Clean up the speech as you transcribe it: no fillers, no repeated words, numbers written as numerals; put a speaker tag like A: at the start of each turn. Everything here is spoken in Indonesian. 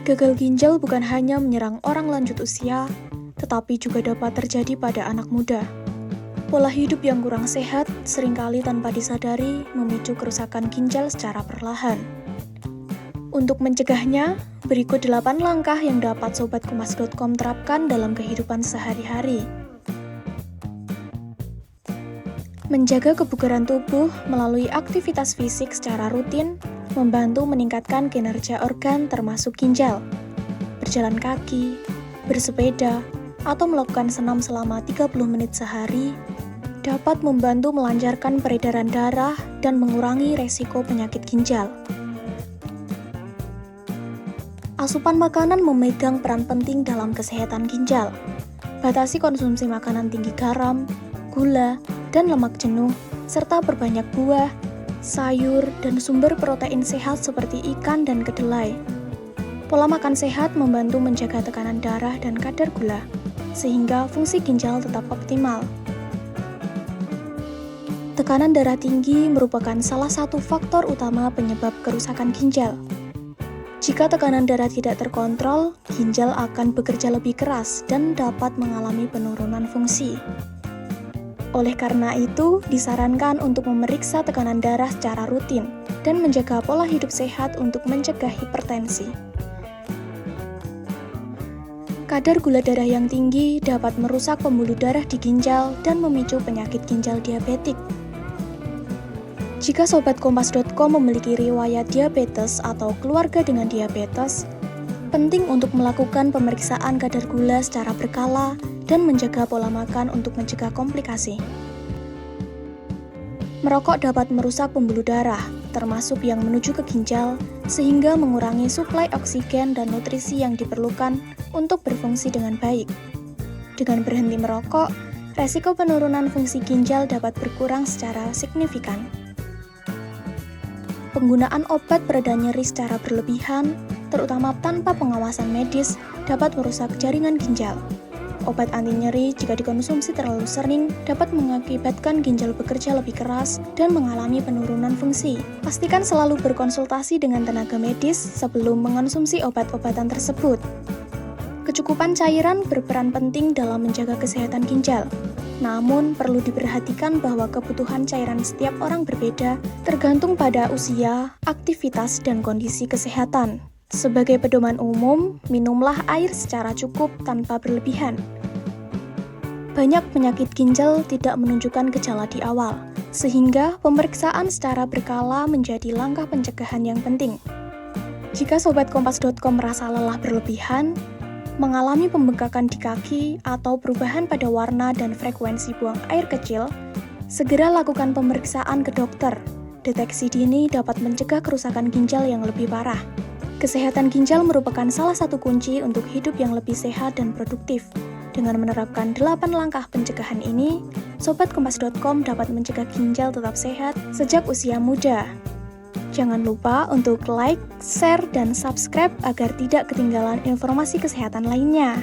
A: Gagal ginjal bukan hanya menyerang orang lanjut usia, tetapi juga dapat terjadi pada anak muda. Pola hidup yang kurang sehat seringkali tanpa disadari memicu kerusakan ginjal secara perlahan. Untuk mencegahnya, berikut 8 langkah yang dapat Sobat Kompas.com terapkan dalam kehidupan sehari-hari. Menjaga kebugaran tubuh melalui aktivitas fisik secara rutin membantu meningkatkan kinerja organ termasuk ginjal. Berjalan kaki, bersepeda, atau melakukan senam selama 30 menit sehari dapat membantu melancarkan peredaran darah dan mengurangi resiko penyakit ginjal. Asupan makanan memegang peran penting dalam kesehatan ginjal. Batasi konsumsi makanan tinggi garam, gula, dan lemak jenuh, serta berbanyak buah, sayur, dan sumber protein sehat seperti ikan dan kedelai. Pola makan sehat membantu menjaga tekanan darah dan kadar gula, sehingga fungsi ginjal tetap optimal. Tekanan darah tinggi merupakan salah satu faktor utama penyebab kerusakan ginjal. Jika tekanan darah tidak terkontrol, ginjal akan bekerja lebih keras dan dapat mengalami penurunan fungsi. Oleh karena itu, disarankan untuk memeriksa tekanan darah secara rutin dan menjaga pola hidup sehat untuk mencegah hipertensi. Kadar gula darah yang tinggi dapat merusak pembuluh darah di ginjal dan memicu penyakit ginjal diabetik. Jika Sobat Kompas.com memiliki riwayat diabetes atau keluarga dengan diabetes, penting untuk melakukan pemeriksaan kadar gula secara berkala dan menjaga pola makan untuk mencegah komplikasi. Merokok dapat merusak pembuluh darah, termasuk yang menuju ke ginjal, sehingga mengurangi suplai oksigen dan nutrisi yang diperlukan untuk berfungsi dengan baik. Dengan berhenti merokok, resiko penurunan fungsi ginjal dapat berkurang secara signifikan. Penggunaan obat pereda nyeri secara berlebihan, terutama tanpa pengawasan medis, dapat merusak jaringan ginjal. Obat anti nyeri jika dikonsumsi terlalu sering dapat mengakibatkan ginjal bekerja lebih keras dan mengalami penurunan fungsi. Pastikan selalu berkonsultasi dengan tenaga medis sebelum mengonsumsi obat-obatan tersebut. Kecukupan cairan berperan penting dalam menjaga kesehatan ginjal. Namun, perlu diperhatikan bahwa kebutuhan cairan setiap orang berbeda, tergantung pada usia, aktivitas, dan kondisi kesehatan. Sebagai pedoman umum, minumlah air secara cukup tanpa berlebihan. Banyak penyakit ginjal tidak menunjukkan gejala di awal, sehingga pemeriksaan secara berkala menjadi langkah pencegahan yang penting. Jika Sobat Kompas.com merasa lelah berlebihan, mengalami pembengkakan di kaki, atau perubahan pada warna dan frekuensi buang air kecil, segera lakukan pemeriksaan ke dokter. Deteksi dini dapat mencegah kerusakan ginjal yang lebih parah. Kesehatan ginjal merupakan salah satu kunci untuk hidup yang lebih sehat dan produktif. Dengan menerapkan 8 langkah pencegahan ini, Sobat Kompas.com dapat mencegah ginjal tetap sehat sejak usia muda. Jangan lupa untuk like, share, dan subscribe agar tidak ketinggalan informasi kesehatan lainnya.